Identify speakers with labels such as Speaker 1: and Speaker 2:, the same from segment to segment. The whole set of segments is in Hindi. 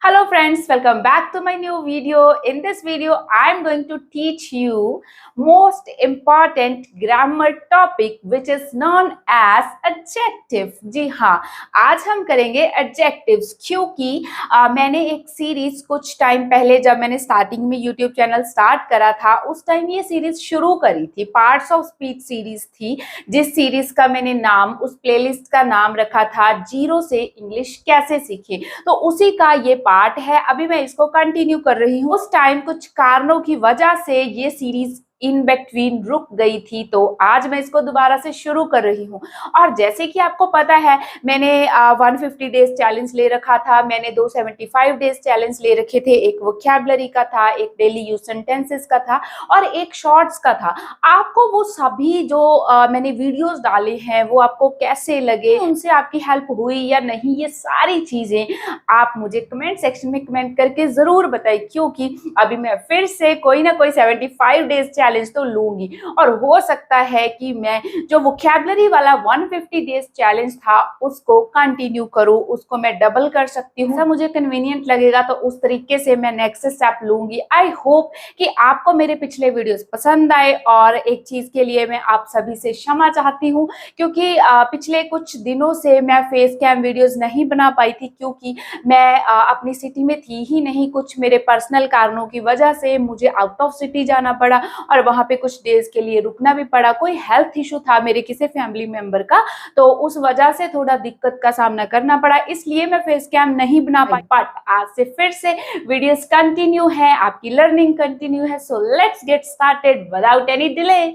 Speaker 1: Hello friends, welcome back to my new video. In this video, I am going to teach you most important grammar topic which is known as adjective. जी हाँ, आज हम करेंगे adjectives क्योंकि मैंने एक सीरीज कुछ टाइम पहले जब मैंने स्टार्टिंग में यूट्यूब चैनल स्टार्ट करा था उस टाइम ये सीरीज शुरू करी थी। पार्ट्स ऑफ स्पीच सीरीज थी जिस सीरीज का मैंने नाम उस प्लेलिस्ट का नाम रखा था जीरो से इंग्लिश कैसे सीखे। तो उसी का ये पार्ट है। अभी मैं इसको कंटिन्यू कर रही हूँ। उस टाइम कुछ कारणों की वजह से ये सीरीज इन बिटवीन रुक गई थी, तो आज मैं इसको दोबारा से शुरू कर रही हूँ। और जैसे कि आपको पता है मैंने 150 डेज चैलेंज ले रखा था, मैंने 275 डेज चैलेंज ले रखे थे। एक वोकैबुलरी का था, एक डेली यूज सेंटेंसेस का था और एक शॉर्ट्स का था। आपको वो सभी जो मैंने वीडियोस डाले हैं वो आपको कैसे लगे, उनसे आपकी हेल्प हुई या नहीं, ये सारी चीजें आप मुझे कमेंट सेक्शन में कमेंट करके जरूर बताइए, क्योंकि अभी मैं फिर से कोई ना कोई 75 डेज चैलेंज तो लूंगी और हो सकता है कि मैं जो वोकैबुलरी वाला 150 डेज चैलेंज था उसको कंटिन्यू करूं, उसको मैं डबल कर सकती हूँ। मुझे कन्वीनियंट लगेगा तो उस तरीके से मैं नेक्स्ट स्टेप लूंगी। आई होप कि आपको मेरे पिछले वीडियोस पसंद आए। और एक चीज के लिए मैं आप सभी से क्षमा चाहती हूँ क्योंकि पिछले कुछ दिनों से मैं फेस कैम वीडियोस नहीं बना पाई थी, क्योंकि मैं अपनी सिटी में थी ही नहीं। कुछ मेरे पर्सनल कारणों की वजह से मुझे आउट ऑफ सिटी जाना पड़ा और वहां पे कुछ डेज के लिए रुकना भी पड़ा। कोई हेल्थ इशू था मेरे किसी फैमिली मेंबर का, तो उस वजह से थोड़ा दिक्कत का सामना करना पड़ा, इसलिए मैं फेस कैम नहीं बना पाई। बट आज से फिर से वीडियोस कंटिन्यू है, आपकी लर्निंग कंटिन्यू है। So let's get started without any delay.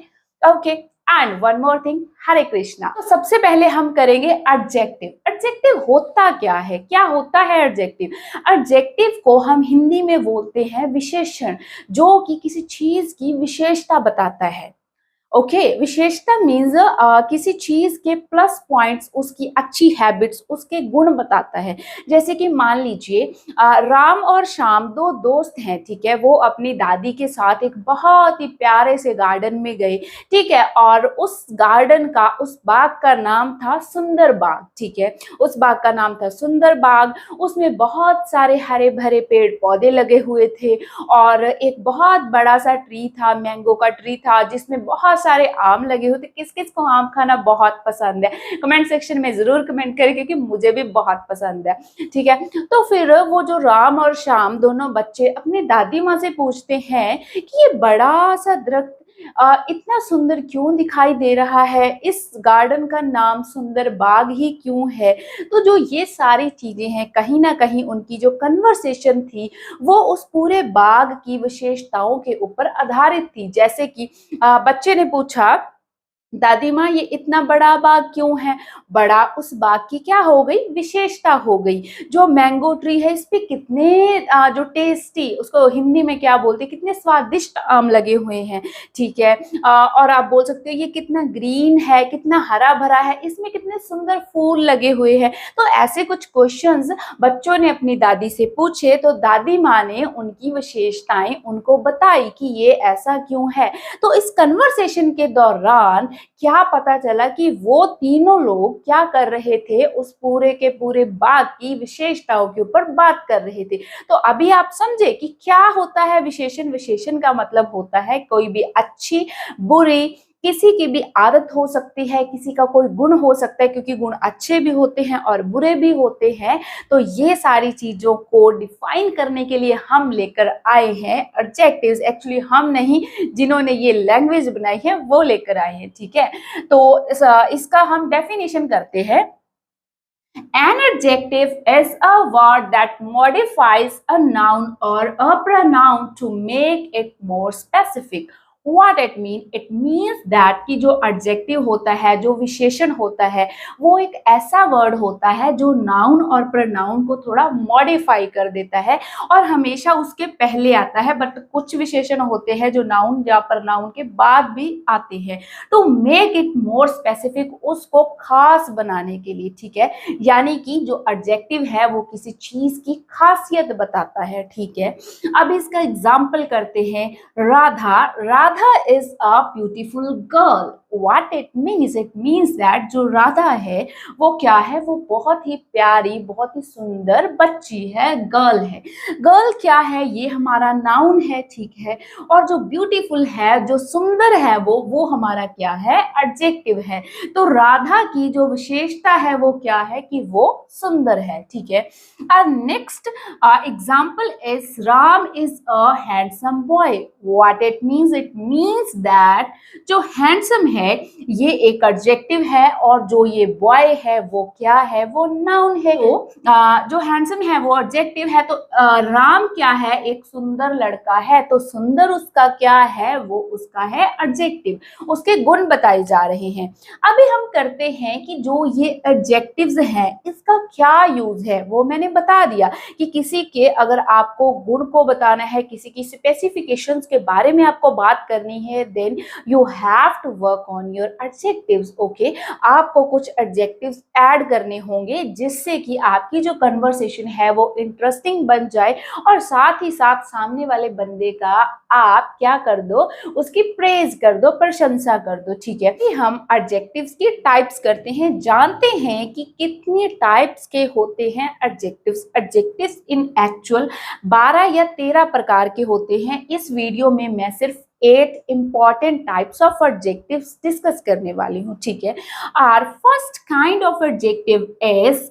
Speaker 1: Okay, and one more thing, Hare Krishna. तो सबसे पहले हम करेंगे एडजेक्टिव। एडजेक्टिव होता क्या है, क्या होता है एडजेक्टिव? एडजेक्टिव को हम हिंदी में बोलते हैं विशेषण, जो कि किसी चीज की विशेषता बताता है। ओके, विशेषता मीन्स किसी चीज के प्लस पॉइंट्स, उसकी अच्छी हैबिट्स, उसके गुण बताता है। जैसे कि मान लीजिए राम और श्याम दो दोस्त हैं, ठीक है। वो अपनी दादी के साथ एक बहुत ही प्यारे से गार्डन में गए, ठीक है। और उस गार्डन का, उस बाग का नाम था सुंदर बाग, ठीक है। उस बाग का नाम था सुंदर बाग। उसमें बहुत सारे हरे भरे पेड़ पौधे लगे हुए थे और एक बहुत बड़ा सा ट्री था, मैंगो का ट्री था, जिसमें बहुत सारे आम लगे हुए थे। किस किस को आम खाना बहुत पसंद है कमेंट सेक्शन में जरूर कमेंट करें, क्योंकि मुझे भी बहुत पसंद है, ठीक है। तो फिर वो जो राम और श्याम दोनों बच्चे अपनी दादी माँ से पूछते हैं कि ये बड़ा सा दरख्त इतना सुंदर क्यों दिखाई दे रहा है, इस गार्डन का नाम सुंदर बाग ही क्यों है। तो जो ये सारी चीजें हैं, कहीं ना कहीं उनकी जो कन्वर्सेशन थी वो उस पूरे बाग की विशेषताओं के ऊपर आधारित थी। जैसे कि बच्चे ने पूछा, दादी माँ ये इतना बड़ा बाग क्यों है? बड़ा, उस बाग की क्या हो गई, विशेषता हो गई। जो मैंगो ट्री है इस पे कितने जो टेस्टी, उसको हिंदी में क्या बोलते हैं, कितने स्वादिष्ट आम लगे हुए हैं, ठीक है। और आप बोल सकते हो ये कितना ग्रीन है, कितना हरा भरा है, इसमें कितने सुंदर फूल लगे हुए हैं। तो ऐसे कुछ क्वेश्चंस बच्चों ने अपनी दादी से पूछे, तो दादी माँ ने उनकी विशेषताएं उनको बताई कि ये ऐसा क्यों है। तो इस कन्वर्सेशन के दौरान क्या पता चला कि वो तीनों लोग क्या कर रहे थे, उस पूरे के पूरे बाग की विशेषताओं के ऊपर बात कर रहे थे। तो अभी आप समझे कि क्या होता है विशेषण। विशेषण का मतलब होता है कोई भी अच्छी, बुरी, किसी की भी आदत हो सकती है, किसी का कोई गुण हो सकता है, क्योंकि गुण अच्छे भी होते हैं और बुरे भी होते हैं। तो ये सारी चीजों को डिफाइन करने के लिए हम लेकर आए हैं एडजेक्टिव्स। एक्चुअली हम नहीं, जिन्होंने ये लैंग्वेज बनाई है वो लेकर आए हैं, ठीक है। तो इसका हम डेफिनेशन करते हैं। An adjective is a word that modifies a noun or a pronoun to make it more specific. What it mean? It means that कि जो adjective होता है, जो विशेषण होता है, वो एक ऐसा वर्ड होता है जो नाउन और pronoun को थोड़ा मॉडिफाई कर देता है और हमेशा उसके पहले आता है। बट कुछ विशेषण होते हैं जो नाउन या pronoun के बाद भी आते हैं, तो मेक इट मोर स्पेसिफिक, उसको खास बनाने के लिए, ठीक है। यानी कि जो एडजेक्टिव है वो किसी चीज की खासियत बताता है, ठीक है। अब इसका एग्जाम्पल करते हैं। Radha, Radha is a beautiful girl. What it means that जो राधा है वो क्या है, वो बहुत ही प्यारी, बहुत ही सुंदर बच्ची है, गर्ल है। गर्ल क्या है, ये हमारा नाउन है, ठीक है। और जो ब्यूटीफुल है, जो सुंदर है, वो हमारा क्या है, एडजेक्टिव है। तो राधा की जो विशेषता है वो क्या है कि वो सुंदर है, ठीक है। और next example is Ram is a handsome boy. What it means that जो हैंडसम है ये एक एडजेक्टिव है, और जो ये बॉय है वो क्या है, वो नाउन है। तो जो हैंडसम है वो एडजेक्टिव है, तो राम क्या है, एक सुंदर लड़का है, तो सुंदर उसका क्या है, वो उसका है एडजेक्टिव, उसके गुण बताए जा रहे हैं। अभी हम करते हैं कि जो ये एडजेक्टिव्स हैं इसका क्या यूज है, वो मैंने बता दिया कि किसी के अगर आपको गुण को बताना है, किसी की स्पेसिफिकेशंस के बारे में आपको बात करनी है, then you have to work on your adjectives. Okay, आपको कुछ एडजेक्टिव्स ऐड करने होंगे जिससे कि आपकी जो कन्वर्सेशन है वो इंटरेस्टिंग बन जाए, और साथ ही साथ सामने वाले बंदे का आप क्या कर दो, उसकी प्रेज कर दो, प्रशंसा कर दो, ठीक है। कि हम एडजेक्टिव्स की टाइप्स करते हैं, जानते हैं कि कितने टाइप्स के होते हैं एडजेक्टिव्स। एडजेक्टिव्स इन एक्चुअल 12 या 13 प्रकार के होते हैं। इस वीडियो में मैं सिर्फ 8 important types of adjectives discuss करने वाली हूँ, ठीक है। Our first kind of adjective is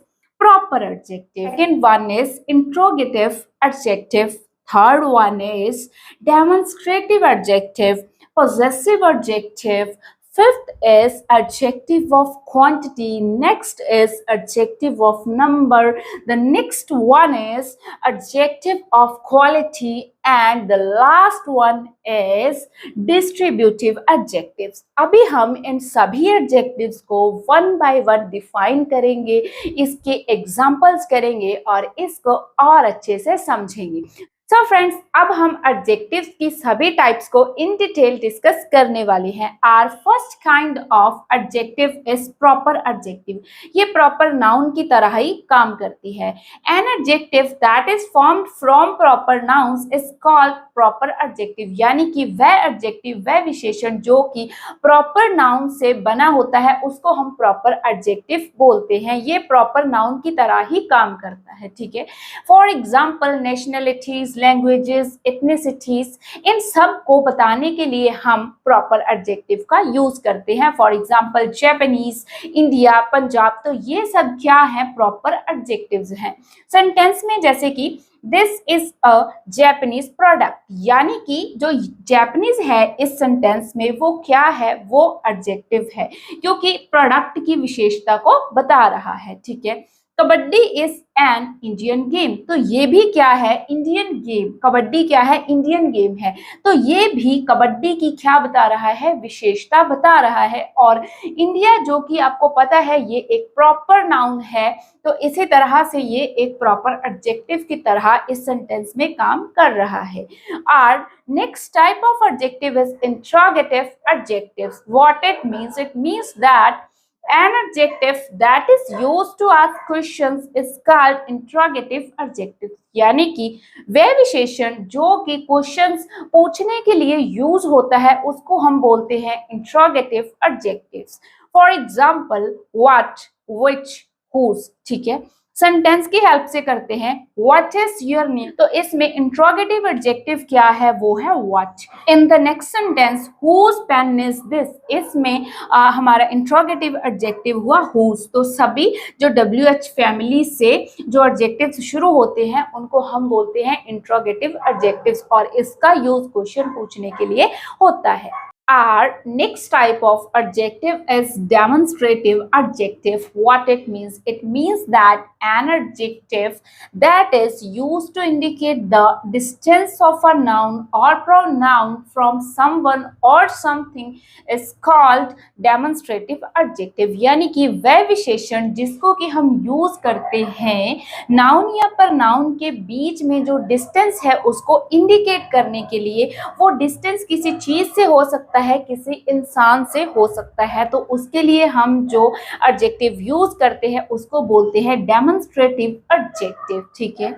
Speaker 1: proper adjective. Second one is interrogative adjective. Third one is demonstrative adjective, possessive adjective. Fifth is adjective of quantity. Next is adjective of number. The next one is adjective of quality, and the last one is distributive adjectives. अभी हम इन सभी adjectives को one by one define करेंगे, इसके examples करेंगे और इसको और अच्छे से समझेंगे। सो फ्रेंड्स, अब हम एडजेक्टिव्स की सभी टाइप्स को इन डिटेल डिस्कस करने वाले हैं। Our first kind of adjective is proper adjective. ये प्रॉपर नाउन की तरह ही काम करती है। An adjective that is formed from proper nouns is called proper adjective, यानी कि वह एडजेक्टिव, वह विशेषण जो कि प्रॉपर नाउन से बना होता है उसको हम प्रॉपर एडजेक्टिव बोलते हैं। ये प्रॉपर नाउन की तरह ही काम करता है, ठीक है। For example nationalities, languages, ethnicities, इन सब को बताने के लिए हम प्रॉपर एडजेक्टिव का यूज करते हैं। For example Japanese, India, Punjab, तो ये सब क्या है, प्रॉपर एडजेक्टिव्स हैं। सेंटेंस में जैसे कि this is a Japanese product, यानी कि जो जापानीज है इस सेंटेंस में वो क्या है, वो एडजेक्टिव है क्योंकि प्रोडक्ट की विशेषता को बता रहा है, ठीक है। Kabaddi is an Indian game, तो ये भी क्या है, इंडियन गेम। कबड्डी क्या है, इंडियन गेम है, तो ये भी कबड्डी की क्या बता रहा है, विशेषता बता रहा है। और इंडिया जो कि आपको पता है ये एक प्रॉपर नाउन है, तो इसी तरह से ये एक प्रॉपर एडजेक्टिव की तरह इस सेंटेंस में काम कर रहा है। और next type of adjective is interrogative adjectives. What it means that an adjective that is used to ask questions is called interrogative adjective, यानी कि वह विशेषण जो कि क्वेश्चंस पूछने के लिए यूज होता है उसको हम बोलते हैं interrogative adjectives. For example what, which, whose, ठीक है। सेंटेंस की हेल्प से करते हैं व्हाट इज योर नेम, तो इसमें इंट्रोगेटिव एडजेक्टिव क्या है, वो है what. In the next sentence whose pen is this, इसमें हमारा इंट्रोगेटिव एडजेक्टिव हुआ हुज। तो सभी जो WH फैमिली से जो एडजेक्टिव्स शुरू होते हैं उनको हम बोलते हैं इंट्रोगेटिव एडजेक्टिव्स, और इसका यूज क्वेश्चन पूछने के लिए होता है। Our next type of adjective is demonstrative adjective. What it means that an adjective that is used to indicate the distance of a noun or pronoun from someone or something is called demonstrative adjective, यानी कि वह विशेषण जिसको कि हम यूज करते हैं नाउन या प्रनाउन के बीच में जो डिस्टेंस है उसको इंडिकेट करने के लिए। वो डिस्टेंस किसी चीज से हो सकता है, किसी इंसान से हो सकता है, तो उसके लिए हम जो एडजेक्टिव यूज करते हैं उसको बोलते हैं डेमोन्स्ट्रेटिव एडजेक्टिव, ठीक है।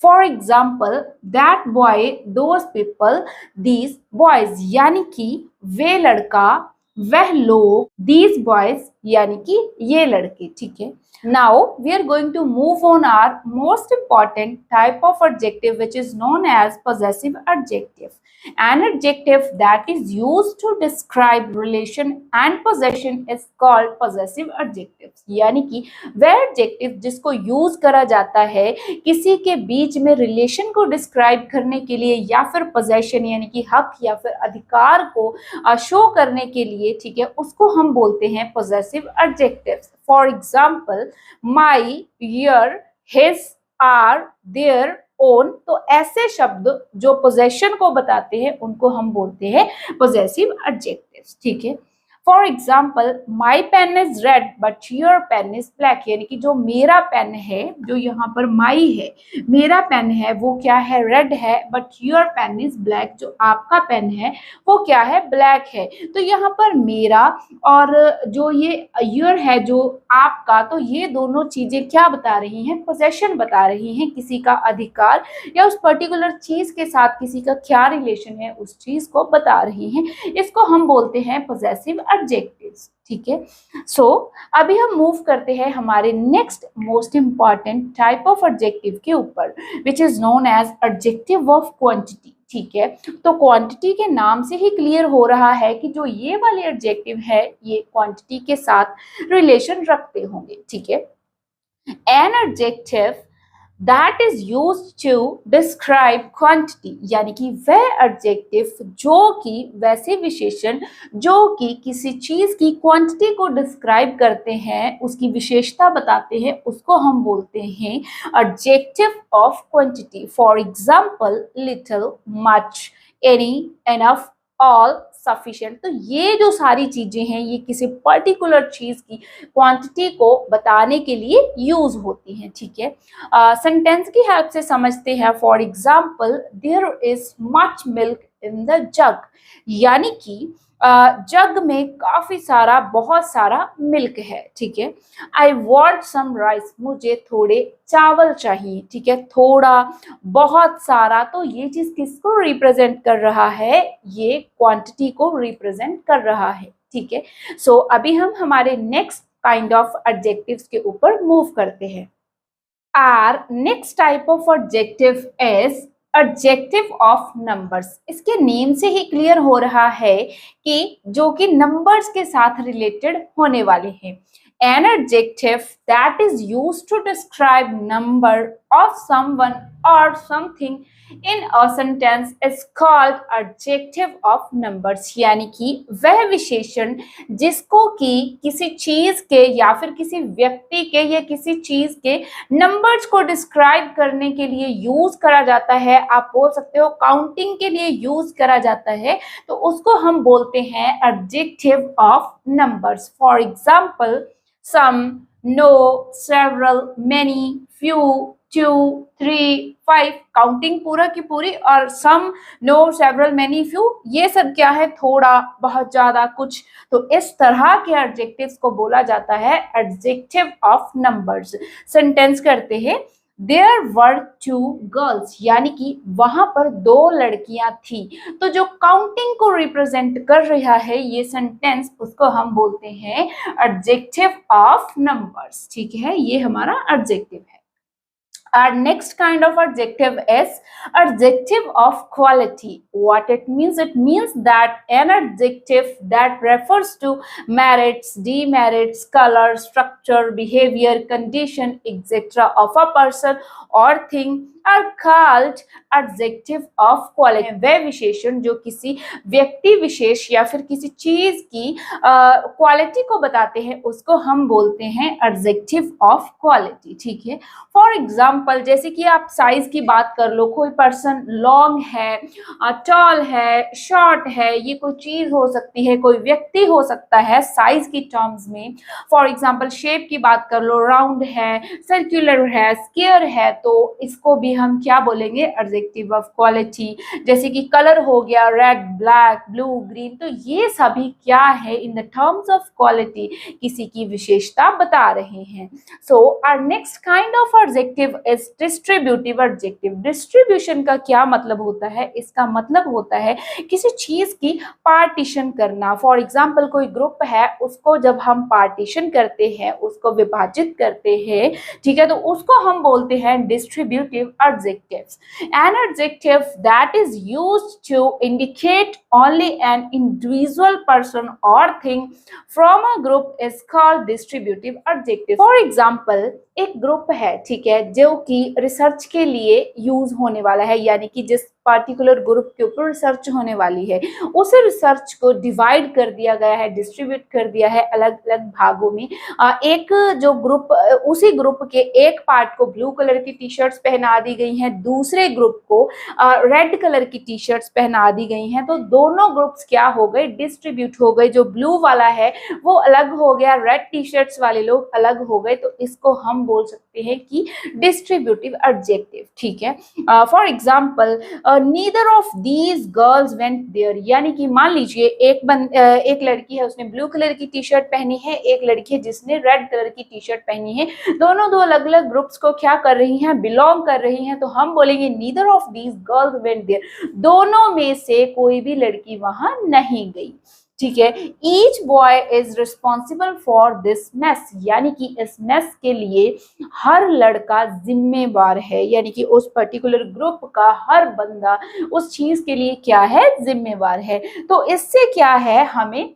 Speaker 1: For example that boy, those people, these boys, यानी कि वे लड़का, वह लोग, दीज बॉयज यानी कि ये लड़के, ठीक है। Now we are going to move on our most important type of adjective which is known as possessive adjective. An adjective that is used to describe relation and possession is called possessive adjectives. यानी कि वह एडजेक्टिव जिसको यूज करा जाता है किसी के बीच में रिलेशन को डिस्क्राइब करने के लिए या फिर पोजेशन यानी कि हक या फिर अधिकार को शो करने के लिए, ठीक है, उसको हम बोलते हैं possessive adjectives. For example my, your, his, our, their, own, तो ऐसे शब्द जो पोजेशन को बताते हैं उनको हम बोलते हैं पोजेसिव एडजेक्टिव्स, ठीक है। For example my pen is red but your pen is black, यानी कि जो मेरा पेन है, जो यहाँ पर माई है, मेरा पेन है, वो क्या है, रेड है, but your pen is black, जो आपका पेन है वो क्या है, ब्लैक है। तो यहाँ पर मेरा और जो ये योर है, जो आपका, तो ये दोनों चीजें क्या बता रही हैं, पोजेशन बता रही हैं, किसी का अधिकार या उस पर्टिकुलर चीज के साथ किसी का क्या रिलेशन है उस चीज को बता रही हैं। इसको हम बोलते हैं पोजेसिव एडजेक्टिव्स, ठीक है। सो अभी हम मूव करते हैं हमारे next most important type of adjective के ऊपर, which is known as adjective of quantity, ठीक है। तो क्वांटिटी के नाम से ही क्लियर हो रहा है कि जो ये वाले एडजेक्टिव है ये क्वांटिटी के साथ रिलेशन रखते होंगे, ठीक है। An adjective that is used to describe quantity, यानी कि वह एडजेक्टिव जो कि वैसे विशेषण जो कि किसी चीज की क्वांटिटी को डिस्क्राइब करते हैं, उसकी विशेषता बताते हैं, उसको हम बोलते हैं adjective of quantity. For example little, much, any, enough, all, sufficient. तो ये जो सारी चीजें हैं ये किसी पर्टिकुलर चीज की क्वांटिटी को बताने के लिए यूज होती हैं, ठीक है। सेंटेंस की हेल्प से समझते हैं। For example there is much milk in the jug, यानी कि जग में काफी सारा, बहुत सारा मिल्क है, ठीक है। आई वॉन्ट सम राइस, मुझे थोड़े चावल चाहिए, ठीक है। थोड़ा, बहुत सारा, तो ये चीज किसको रिप्रेजेंट कर रहा है, ये क्वांटिटी को रिप्रेजेंट कर रहा है, ठीक है। सो अभी हम हमारे नेक्स्ट काइंड ऑफ एडजेक्टिव्स के ऊपर मूव करते हैं। Our next type of adjective is adjective of numbers. इसके नेम से ही क्लियर हो रहा है कि जो कि नंबर्स के साथ रिलेटेड होने वाले हैं। An adjective that is used to describe number of someone or something in a sentence is called adjective of numbers, यानी कि वह विशेषण जिसको कि किसी चीज के या फिर किसी व्यक्ति के या किसी चीज के नंबर्स को डिस्क्राइब करने के लिए यूज करा जाता है, आप बोल सकते हो काउंटिंग के लिए यूज करा जाता है, तो उसको हम बोलते हैं adjective of numbers. For example some, no, several, many, few, two, three, five, counting पूरा की पूरी, और some, no, several, many, few, ये सब क्या है, थोड़ा, बहुत ज्यादा, कुछ। तो इस तरह के एडजेक्टिव्स को बोला जाता है एडजेक्टिव ऑफ नंबर्स। सेंटेंस करते हैं देयर वर टू गर्ल्स, यानी कि वहां पर दो लड़कियां थी। तो जो काउंटिंग को रिप्रेजेंट कर रहा है ये सेंटेंस, उसको हम बोलते हैं एडजेक्टिव ऑफ नंबर्स, ठीक है। ये हमारा एडजेक्टिव है। Our next kind of adjective is adjective of quality. What it means that an adjective that refers to merits, demerits, color, structure, behavior, condition, etc. of a person or thing are called adjective of quality. वह विशेषण जो किसी व्यक्ति विशेष या फिर किसी चीज की क्वालिटी को बताते हैं उसको हम बोलते हैं एडजेक्टिव ऑफ क्वालिटी, ठीक है। फॉर एग्जाम्पल जैसे कि आप साइज की बात कर लो, कोई पर्सन लॉन्ग है, टॉल है, शॉर्ट है, ये कोई चीज हो सकती है, कोई व्यक्ति हो सकता है साइज की टर्म्स में। फॉर एग्जाम्पल शेप की बात कर लो, राउंड है, सर्कुलर है, स्क्वायर है, तो इसको भी हम क्या बोलेंगे, एडजेक्टिव ऑफ क्वालिटी। जैसे कि कलर हो गया, रेड, ब्लैक, ब्लू, ग्रीन, तो ये सभी क्या है, in the terms of quality किसी की विशेषता बता रहे हैं। So our next kind of adjective is distributive adjective. Distribution का क्या मतलब होता है? इसका मतलब होता है किसी चीज की पार्टीशन करना। फॉर एग्जाम्पल कोई ग्रुप है, उसको जब हम पार्टीशन करते हैं, उसको विभाजित करते हैं, ठीक है, तो उसको हम बोलते हैं distributive adjectives. An adjective that is used to indicate only an individual person or thing from a group is called distributive adjective. For example एक ग्रुप है, ठीक है, जो कि रिसर्च के लिए यूज होने वाला है, यानी कि जिस पार्टिकुलर ग्रुप के ऊपर रिसर्च होने वाली है, उस रिसर्च को डिवाइड कर दिया गया है, डिस्ट्रीब्यूट कर दिया है अलग अलग भागों में। एक जो ग्रुप, उसी ग्रुप के एक पार्ट को ब्लू कलर की टी शर्ट्स पहना दी गई हैं, दूसरे ग्रुप को रेड कलर की टी शर्ट्स पहना दी गई हैं, तो दोनों ग्रुप्स क्या हो गए? डिस्ट्रीब्यूट हो गए। जो ब्लू वाला है वो अलग हो गया, रेड टी शर्ट्स वाले लोग अलग हो गए, तो इसको हम बोल सकते हैं कि डिस्ट्रीब्यूटिव एडजेक्टिव, ठीक है। For example neither of these girls went there, यानी कि मान लीजिए एक लड़की है, उसने ब्लू कलर की टी शर्ट पहनी है, एक लड़की है जिसने रेड कलर की टी शर्ट पहनी है, दोनों दो अलग अलग ग्रुप्स को क्या कर रही हैं? बिलोंग कर रही हैं, तो हम बोलेंगे neither of these girls went there, दोनों में से कोई भी लड़की वहां नहीं गई, ठीक है। Each boy is responsible for this mess, यानी कि इस मेस के लिए हर लड़का जिम्मेवार है, यानी कि उस पर्टिकुलर ग्रुप का हर बंदा उस चीज के लिए क्या है? जिम्मेवार है। तो इससे क्या है, हमें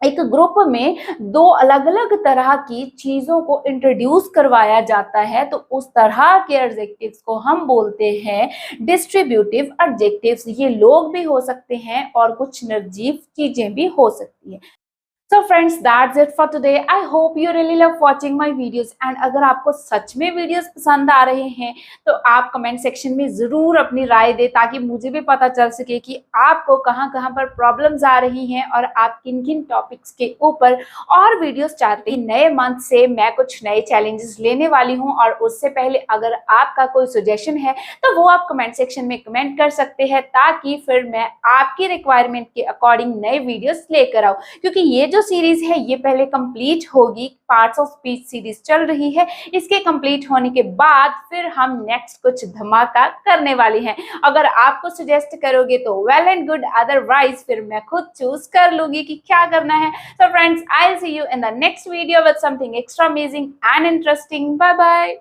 Speaker 1: एक ग्रुप में दो अलग अलग तरह की चीजों को इंट्रोड्यूस करवाया जाता है, तो उस तरह के एडजेक्टिव्स को हम बोलते हैं डिस्ट्रीब्यूटिव एडजेक्टिव्स। ये लोग भी हो सकते हैं और कुछ निर्जीव चीजें भी हो सकती हैं। So friends, that's it for today. I hope you really love watching my videos and अगर आपको सच में वीडियोस पसंद आ रहे हैं तो आप कमेंट सेक्शन में ज़रूर अपनी राय दें, ताकि मुझे भी पता चल सके कि आपको कहाँ कहाँ पर प्रॉब्लम्स आ रही हैं और आप किन किन टॉपिक्स के ऊपर और वीडियोस चाहते हैं। नए मंथ से मैं कुछ नए चैलेंजेस लेने वाली हूँ, और उससे पहले अगर आपका कोई सजेशन है तो वो आप कमेंट सेक्शन में कमेंट कर सकते हैं, ताकि फिर मैं आपकी रिक्वायरमेंट के अकॉर्डिंग नए वीडियोस लेकर आऊँ। क्योंकि ये जो सीरीज है ये पहले कंप्लीट होगी, पार्ट्स ऑफ स्पीच सीरीज चल रही है, इसके कंप्लीट होने के बाद फिर हम नेक्स्ट कुछ धमाका करने वाले हैं। अगर आपको सजेस्ट करोगे तो वेल एंड गुड, अदरवाइज फिर मैं खुद चूज कर लूंगी कि क्या करना है। सो friends, I will see you in the next video with something extra amazing and interesting. Bye bye.